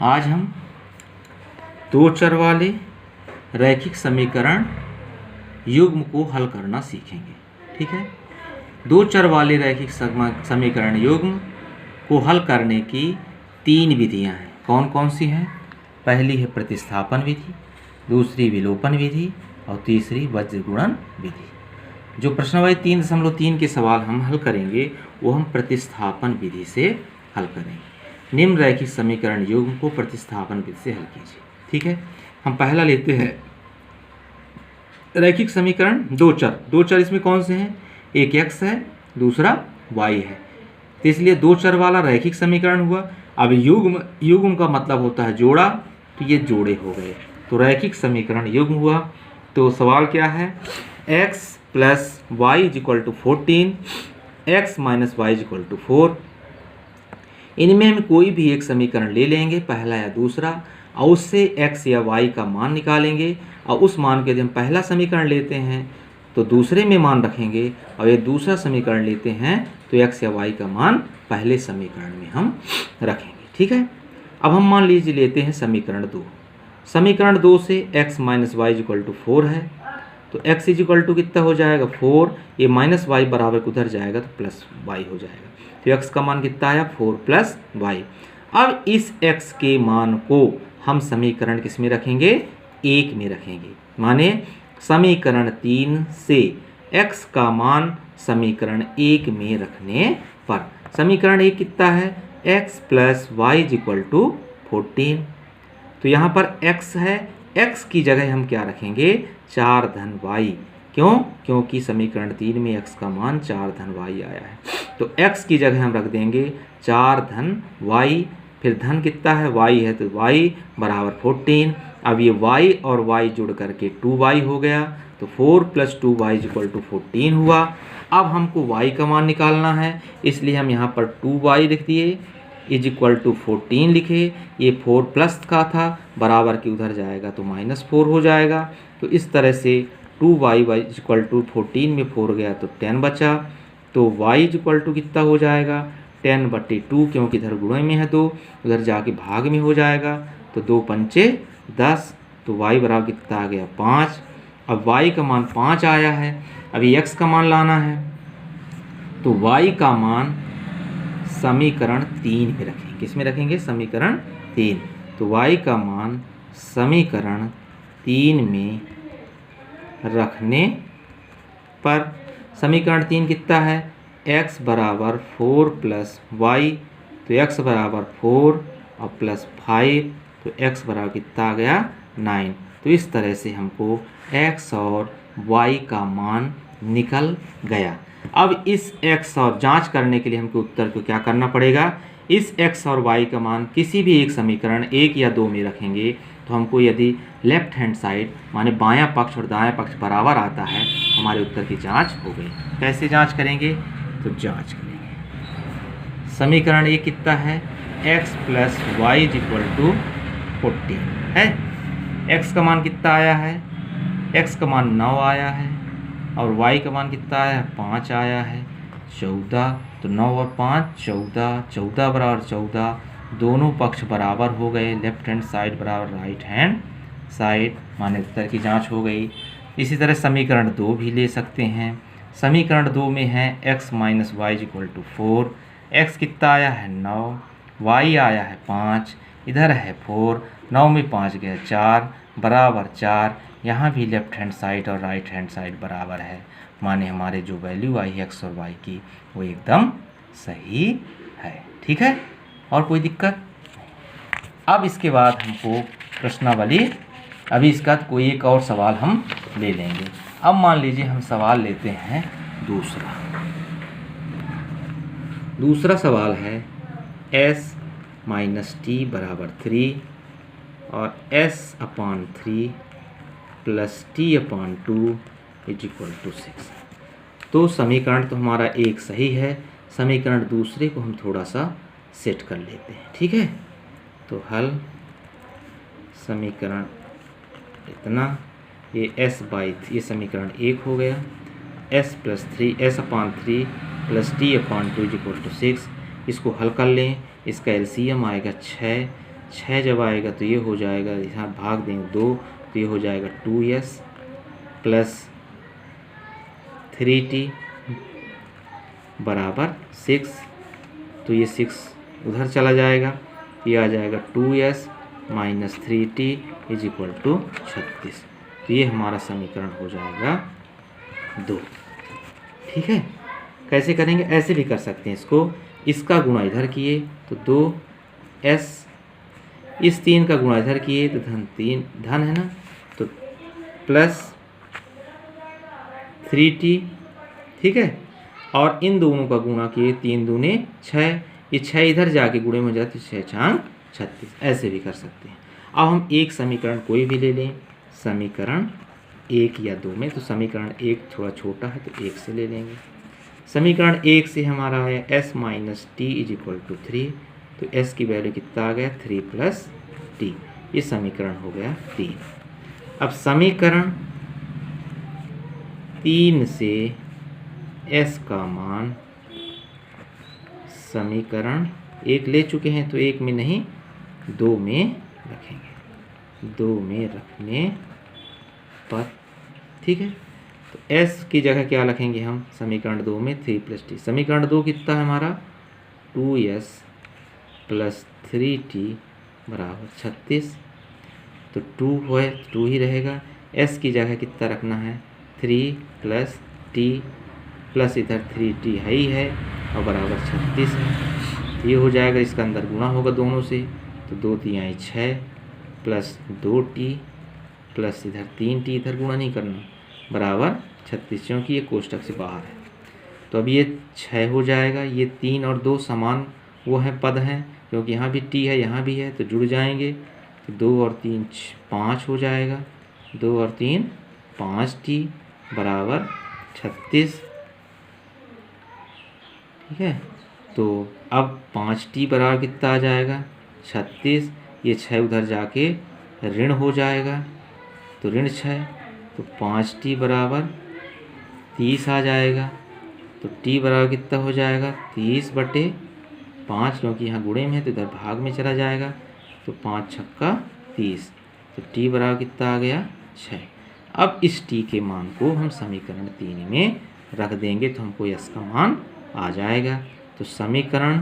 आज हम दो चर वाले रैखिक समीकरण युग्म को हल करना सीखेंगे। ठीक है, दो चर वाले रैखिक समीकरण युग्म को हल करने की तीन विधियां हैं। कौन कौन सी हैं? पहली है प्रतिस्थापन विधि, दूसरी विलोपन विधि और तीसरी वज्रगुणन विधि। जो प्रश्नावली 3.3 के सवाल हम हल करेंगे वो हम प्रतिस्थापन विधि से हल करेंगे। निम्न रैखिक समीकरण युग्म को प्रतिस्थापन विधि से हल कीजिए। ठीक है, हम पहला लेते हैं रैखिक समीकरण दो चर इसमें कौन से हैं? एक x है, दूसरा y है, तो इसलिए दो चर वाला रैखिक समीकरण हुआ। अब युग्म का मतलब होता है जोड़ा, तो ये जोड़े हो गए, तो रैखिक समीकरण युग्म हुआ। तो सवाल क्या है? x plus y is equal to 14, x minus y is equal to 4। इनमें हम कोई भी एक समीकरण ले लेंगे, पहला या दूसरा, और उससे x या y का मान निकालेंगे, और उस मान के यदि हम पहला समीकरण लेते हैं तो दूसरे में मान रखेंगे, और ये दूसरा समीकरण लेते हैं तो x या y का मान पहले समीकरण में हम रखेंगे। ठीक है, अब हम मान लीजिए लेते हैं समीकरण 2। समीकरण 2 से x minus y is equal to 4 है, तो x इज इक्वल टू कितना हो जाएगा? 4। ये माइनस वाई बराबर उधर जाएगा तो प्लस वाई हो जाएगा, तो x का मान कितना आया? 4 प्लस वाई। अब इस x के मान को हम समीकरण किस में रखेंगे? 1 में रखेंगे। माने समीकरण 3 से x का मान समीकरण 1 में रखने पर समीकरण 1 कितना है? x plus y is equal to 14। तो यहाँ पर x है, x की जगह हम क्या रखेंगे? 4 धन y। क्यों? क्योंकि समीकरण 3 में x का मान 4 धन y आया है, तो x की जगह हम रख देंगे 4 धन y, फिर धन कितना है? y है, तो y बराबर 14। अब ये y और y जुड़ करके 2y हो गया, तो 4 plus 2y is equal to 14 हुआ। अब हमको y का मान निकालना है, इसलिए हम यहाँ पर 2y लिख दिए, इज इक्वल टू 14 लिखे। ये 4 प्लस का था, बराबर के उधर जाएगा तो -4 हो जाएगा। तो इस तरह से 2y इज इक्वल टू 14 में 4 गया तो 10 बचा, तो y इज इक्वल टू कितना हो जाएगा? 10/2, क्योंकि इधर गुणे में है 2, उधर जाके भाग में हो जाएगा, तो 2 पंचे 10, तो y बराबर कितना आ गया? 5। अब y का मान 5 आया है, अभी x का मान लाना है, तो y का मान समीकरण 3 में रखेंगे। किस में रखेंगे? समीकरण 3। तो y का मान समीकरण 3 में रखने पर समीकरण 3 कितना है? x बराबर 4 प्लस वाई, तो x बराबर 4 और प्लस 5, तो x बराबर कितना आ गया? 9। तो इस तरह से हमको x और y का मान निकल गया। अब इस x और जांच करने के लिए हमको उत्तर को क्या करना पड़ेगा? इस x और y का मान किसी भी एक समीकरण 1 या 2 में रखेंगे, तो हमको यदि लेफ्ट हैंड साइड माने बायां पक्ष और दायां पक्ष बराबर आता है, हमारे उत्तर की जांच हो गई। कैसे जांच करेंगे? तो जांच करेंगे, समीकरण 1 कितना है? x plus y is equal to 14 है। x का मान कितना आया है? x का मान 9 आया है, और y का मान कितना आया है? 5 आया है। 14, तो 9 और 5 14, 14 बराबर 14, दोनों पक्ष बराबर हो गए, लेफ्ट हैंड साइड बराबर राइट हैंड साइड, माने उत्तर की जांच हो गई। इसी तरह समीकरण 2 भी ले सकते हैं। समीकरण 2 में है x minus y is equal to 4, x कितना आया है? 9, y आया है 5, इधर है 4, 9 में 5 गया 4, बराबर 4। यहाँ भी लेफ्ट हैंड साइड और राइट हैंड साइड बराबर है, माने हमारे जो वैल्यू आई है x और y की वो एकदम सही है। ठीक है, और कोई दिक्कत? अब इसके बाद हमको प्रश्नावली, अभी इसका कोई एक और सवाल हम ले लेंगे। अब मान लीजिए हम सवाल लेते हैं दूसरा सवाल है s माइनस टी बराबर 3 और s/3 plus t/2 is equal to 6। तो समीकरण तो हमारा एक सही है, समीकरण दूसरे को हम थोड़ा सा सेट कर लेते हैं। ठीक है, तो हल समीकरण इतना, ये ये समीकरण 1 हो गया, s/3 plus t/2 is equal to 6। इसको हल कर लें, इसका एलसीएम आएगा 6, 6 जब आएगा तो ये हो जाएगा, यहाँ भाग देंगे 2 तो ये हो जाएगा 2s प्लस 3t बराबर 6। तो ये 6 उधर चला जाएगा, ये आ जाएगा 2s minus 3t is equal to 36। तो ये हमारा समीकरण हो जाएगा 2। ठीक है, कैसे करेंगे? ऐसे भी कर सकते हैं इसको, इसका गुणा इधर किए तो 2s, इस 3 का गुणा इधर किए तो धन 3 धन है ना, तो प्लस 3t। ठीक है, और इन दोनों का गुणा किए 3 दूने 6, ये 6 इधर जाके गुणे में हो जाते 6 छांग 36। ऐसे भी कर सकते हैं। अब हम एक समीकरण कोई भी ले लें, समीकरण 1 या 2 में, तो समीकरण 1 थोड़ा छोटा है तो 1 से ले लेंगे। समीकरण 1 से हमारा है s minus t is equal to 3, तो s की वैल्यू कितना आ गया 3 प्लस टी, ये समीकरण हो गया 3। अब समीकरण 3 से s का मान, समीकरण 1 ले चुके हैं तो 1 में नहीं 2 में रखेंगे, 2 में रखने पर, ठीक है, तो s की जगह क्या रखेंगे हम समीकरण 2 में 3 प्लस टी। समीकरण 2 कितना है हमारा 2s प्लस 3t बराबर 36, तो 2 है 2 ही रहेगा। s की जगह कितना रखना है 3 प्लस t प्लस इधर 3t है ही है और बराबर 36 है। ये हो जाएगा, इसका अंदर गुणा होगा दोनों से, तो 2 3 6 प्लस 2t प्लस इधर 3t, इधर गुणा नहीं करना, बराबर 36, क्योंकि ये कोष्टक से बाहर है। तो अब ये 6 हो जाएगा, ये 3 और 2 समान वो हैं पद हैं, क्योंकि यहाँ भी t है यहाँ भी है तो जुड़ जाएंगे, तो 2 और 3 5 हो जाएगा, 2 और 3 5t बराबर 36। ठीक है, तो अब 5t बराबर कितना आ जाएगा 36, ये 6 उधर जाके ऋण हो जाएगा, तो ऋण 6, तो 5t बराबर 30 आ जाएगा। तो t बराबर कितना हो जाएगा 30/5, क्योंकि यहाँ गुणे में है तो इधर भाग में चला जाएगा, तो 5 छक्का 30, तो t बराबर कितना आ गया 6। अब इस t के मान को हम समीकरण 3 में रख देंगे तो हमको s का मान आ जाएगा। तो समीकरण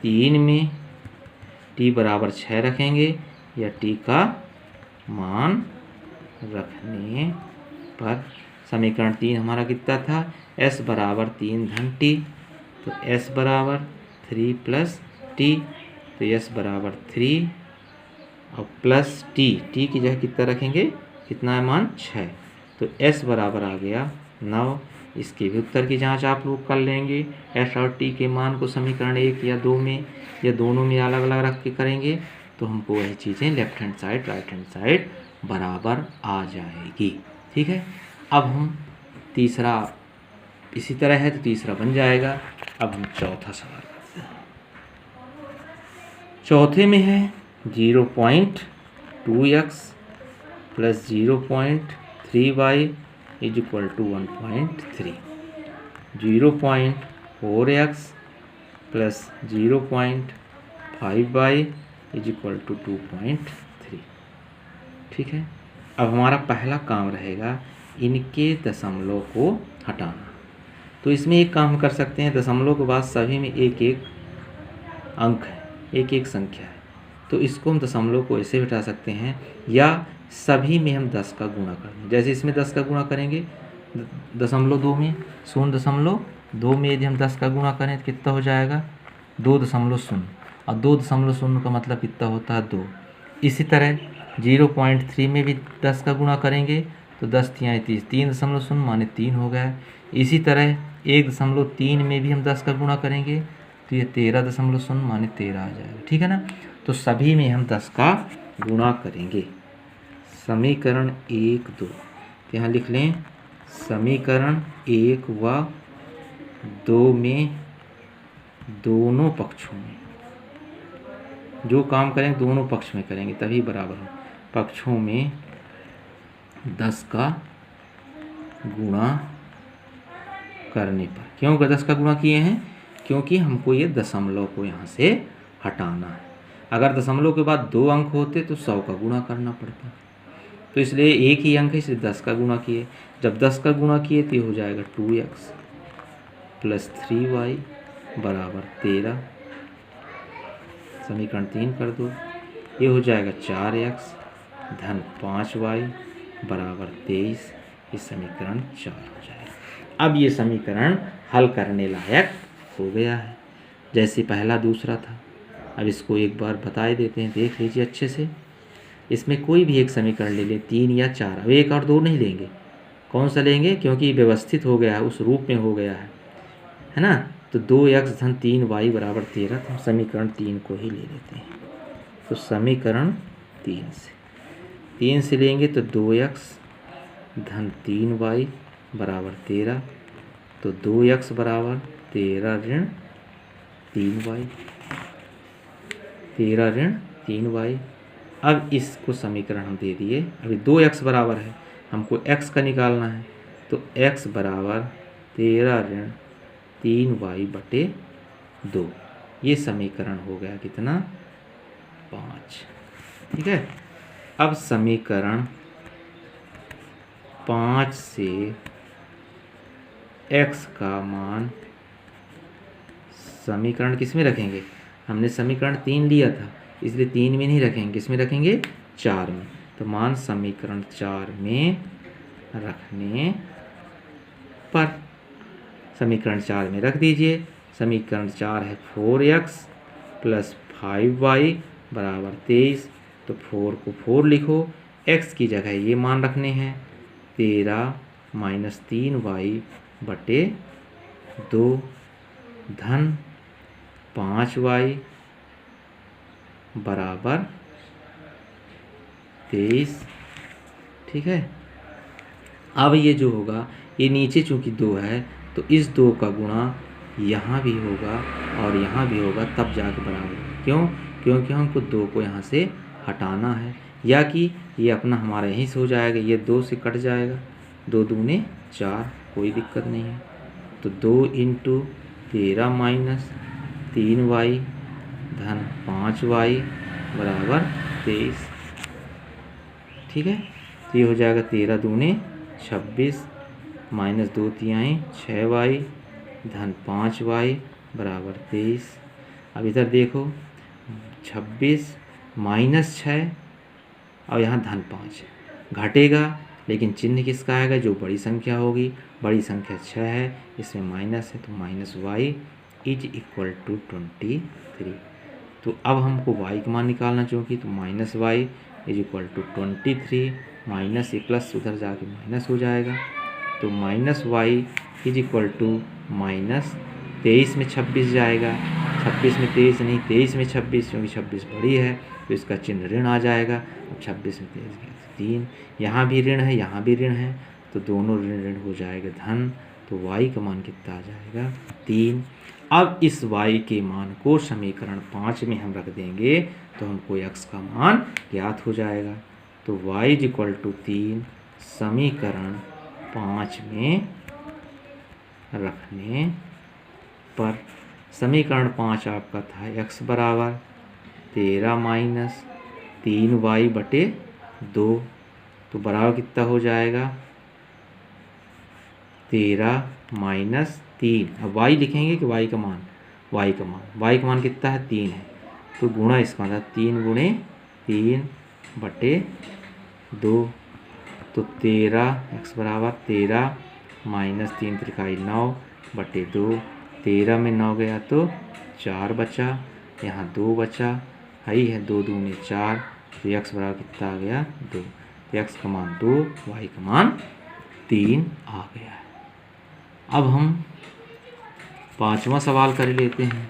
3 में t बराबर 6 रखेंगे या t का मान रखने पर, समीकरण 3 हमारा कितना था s बराबर 3 धन t, तो s बराबर 3 प्लस t, तो s बराबर 3 और प्लस t, t की जगह कितना रखेंगे, कितना है मान 6, तो s बराबर आ गया 9। इसके भी उत्तर की जांच आप लोग कर लेंगे, s और t के मान को समीकरण 1 या 2 में या दोनों में अलग अलग रख के करेंगे तो हमको वह चीज़ें left hand side right hand side बराबर आ जाएगी। ठीक है, अब हम तीसरा इसी तरह है तो तीसरा बन जाएगा। अब हम चौथा सवाल करते हैं। चौथे में है 0.2x plus 0.3y is equal to 1.3, 0.4x plus 0.5y is equal to 2.3। ठीक है, अब हमारा पहला काम रहेगा इनके दशमलव को हटाना। तो इसमें एक काम कर सकते हैं, दशमलव के बाद सभी में एक एक अंक है, एक एक संख्या है, तो इसको हम दशमलव को ऐसे हटा सकते हैं या सभी में हम 10 का गुणा कर दें। जैसे इसमें 10 का गुणा करेंगे 0.2 में 0.2 में यदि हम 10 का गुणा करें तो कितना हो जाएगा 2.0, और 2.0 का मतलब कितना होता है 2। इसी तरह 0.3 में भी 10 का गुणा करेंगे तो 10 3 30, 3.0 माने 3 हो गया। इसी तरह 1.3 में भी हम 10 का गुणा करेंगे तो ये 13.0 माने 13 आ जाएगा। ठीक है ना, तो सभी में हम 10 का गुणा करेंगे। समीकरण 1 2 यहाँ लिख लें, समीकरण 1 व 2 में दोनों पक्षों में जो काम करेंगे दोनों पक्ष में करेंगे तभी बराबर हो। पक्षों में 10 का गुणा करने पर, क्यों 10 का गुणा किए हैं, क्योंकि हमको ये दशमलव को यहाँ से हटाना है। अगर दशमलव के बाद 2 अंक होते तो 100 का गुणा करना पड़ता, तो इसलिए एक ही अंक है इसलिए 10 का गुणा किए। जब 10 का गुणा किए तो ये हो जाएगा 2x प्लस 3y बराबर 13। समीकरण 3 कर दो, ये हो जाएगा 4x धन 5y बराबर 23। ये समीकरण 4 हो जाएगा। अब ये समीकरण हल करने लायक हो गया है, जैसे पहला दूसरा था। अब इसको एक बार बता देते हैं, देख लीजिए अच्छे से। इसमें कोई भी एक समीकरण ले लें, 3 या 4। अब 1 और 2 नहीं लेंगे, कौन सा लेंगे, क्योंकि व्यवस्थित हो गया है, उस रूप में हो गया है ना। तो 2x धन 3y बराबर 13, तो हम समीकरण 3 को ही ले लेते हैं। तो समीकरण 3 से लेंगे तो 2x धन 3y बराबर 13, तो 2x बराबर 13 ऋण 3y, 13 ऋण 3y। अब इसको समीकरण हम दे दिए। अभी 2x बराबर है, हमको x का निकालना है, तो x बराबर 13 ऋण 3y बटे 2। ये समीकरण हो गया कितना, 5। ठीक है। अब समीकरण 5 से x का मान समीकरण किस में रखेंगे, हमने समीकरण 3 लिया था इसलिए 3 में नहीं रखेंगे, किस में रखेंगे, 4 में। तो मान समीकरण 4 में रखने पर समीकरण 4 में रख दीजिए। समीकरण 4 है 4x प्लस 5y बराबर 23। तो 4 को 4 लिखो, x की जगह ये मान रखने हैं, 13 माइनस 3y बटे 2 धन 5y बराबर 23। ठीक है। अब ये जो होगा, ये नीचे चूंकि 2 है तो इस 2 का गुणा यहाँ भी होगा और यहाँ भी होगा, तब जाके बराबर। क्यों, क्योंकि हमको 2 को यहाँ से हटाना है, या कि ये अपना हमारा यहीं से हो जाएगा, ये 2 से कट जाएगा, 2 दूने 4, कोई दिक्कत नहीं है। तो 2 इंटू 13 माइनस 3y धन 5y बराबर 23। ठीक है। तो ये हो जाएगा 13 दूने 26 माइनस 2 तिहाई 6y धन 5y बराबर 23। अब इधर देखो, 26 माइनस 6 और यहाँ धन 5 घटेगा, लेकिन चिन्ह किसका आएगा, जो बड़ी संख्या होगी। बड़ी संख्या 6 है, इसमें माइनस है, तो minus y is equal to 23। तो अब हमको y का मान निकालना चाहिए, तो minus y is equal to 23, minus ये प्लस उधर जाके माइनस हो जाएगा। तो minus y is equal to minus 23 में 26 जाएगा, 26 में 23 नहीं, 23 में 26, क्योंकि 26 बड़ी है तो इसका चिन्ह ऋण आ जाएगा। अब 26 में 23 3, यहाँ भी ऋण है, यहाँ भी ऋण है, तो दोनों ऋण ऋण हो जाएगा धन। तो y का मान कितना आ जाएगा, 3। अब इस y के मान को समीकरण 5 में हम रख देंगे तो हमको x का मान ज्ञात हो जाएगा। तो y इज इक्वल टू 3 समीकरण 5 में रखने पर समीकरण 5 आपका था x बराबर 13 माइनस 3y बटे 2, तो बराबर कितना हो जाएगा, 13 माइनस 3। अब y लिखेंगे कि y का मान, y का मान कितना है, 3 है, तो गुणा इसका मतलब 3 गुणे 3 बटे 2। तो 13 x बराबर 13 माइनस 3 त्रिकाई 9 बटे 2। 13 में 9 गया तो 4 बचा, यहाँ 2 बचा, ही है 2 दूने 4, तो x बराबर कितना आ गया, 2। तो x का मान 2, y का मान 3 आ गया है। अब हम 5वां सवाल कर लेते हैं।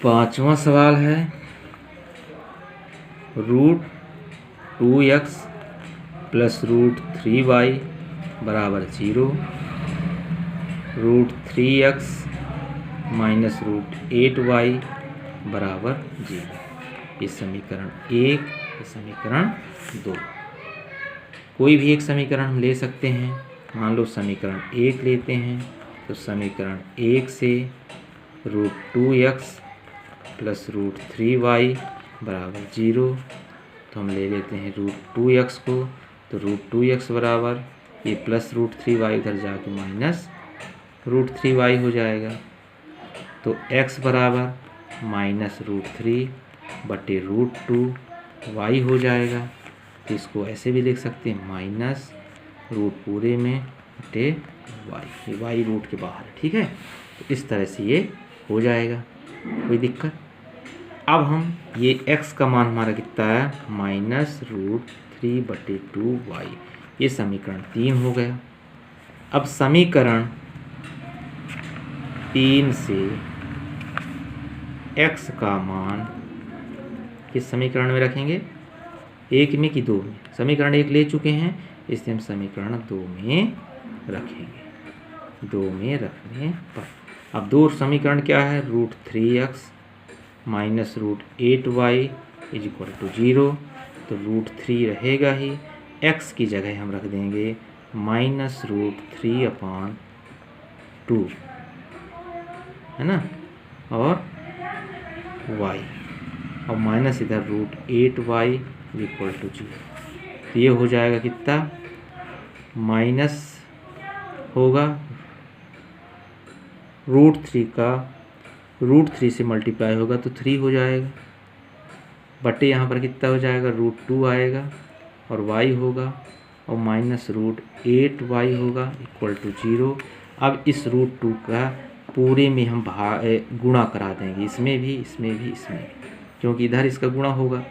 5वां सवाल है √2x प्लस √3y बराबर 0, √3x माइनस √8y बराबर 0। ये समीकरण 1, ये समीकरण 2। कोई भी एक समीकरण हम ले सकते हैं। मान लो समीकरण 1 लेते हैं, तो समीकरण 1 से √2x प्लस √3y बराबर 0। तो हम ले लेते हैं √2x को, तो √2x बराबर ये प्लस √3y उधर जाके माइनस √3y हो जाएगा। तो x बराबर -√3 बटे √2y हो जाएगा। तो इसको ऐसे भी लिख सकते हैं माइनस रूट पूरे में बटे y, ये y रूट के बाहर है, ठीक है। तो इस तरह से ये हो जाएगा, कोई दिक्कत। अब हम ये x का मान हमारा कितना है -√3 बटे 2y, ये समीकरण 3 हो गया। अब समीकरण 3 से x का मान किस समीकरण में रखेंगे, 1 में कि 2 में? समीकरण 1 ले चुके हैं, इसलिए हम समीकरण 2 में रखेंगे। 2 में रखने पर अब दो समीकरण क्या है, √3x minus √8y is equal to 0। तो √3 रहेगा ही, x की जगह हम रख देंगे -√3/2, है ना, और y और माइनस इधर √8y इज इक्वल टू 0। तो ये हो जाएगा कितना, माइनस होगा √3 का √3 से मल्टीप्लाई होगा तो 3 हो जाएगा, बटे यहाँ पर कितना हो जाएगा, √2 आएगा और y होगा और माइनस √8y होगा इक्वल टू 0। अब इस √2 का पूरे में हम गुणा करा देंगे, इसमें भी, इसमें भी, इसमें भी, क्योंकि इधर इसका गुणा होगा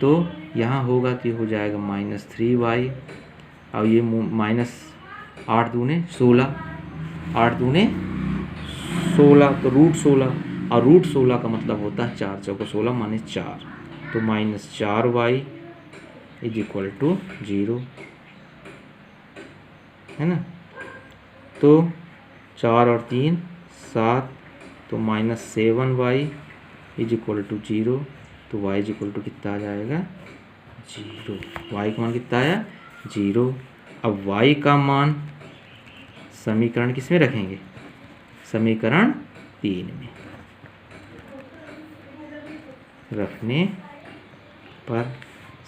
तो यहाँ होगा तो ये हो जाएगा -3y और ये -8 दूने 16, 8 दूने 16 तो √16 और √16 का मतलब होता है 4 चौको 16 माइनस 4, तो -4y इज इक्वल टू 0, है ना। तो 4 और 3 7, तो -7y इज इक्वल टू 0। तो y इज इक्वल टू कितना आ जाएगा, 0। y का मान कितना आया, 0। अब y का मान समीकरण किस में रखेंगे, समीकरण 3 में रखने पर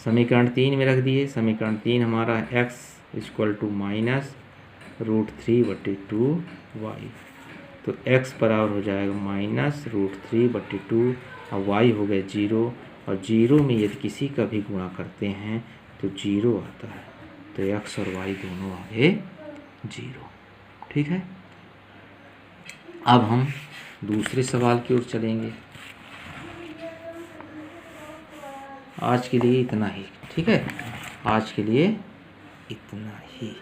समीकरण 3 में रख दिए। समीकरण 3 हमारा x इक्वल टू -√3 बटे 2y, तो x बराबर हो जाएगा -√3 बटे 2 और y हो गया 0, और 0 में यदि किसी का भी गुणा करते हैं तो 0 आता है, तो x और y दोनों आ गए 0, ठीक है। अब हम दूसरे सवाल की ओर चलेंगे। आज के लिए इतना ही, ठीक है, आज के लिए इतना ही।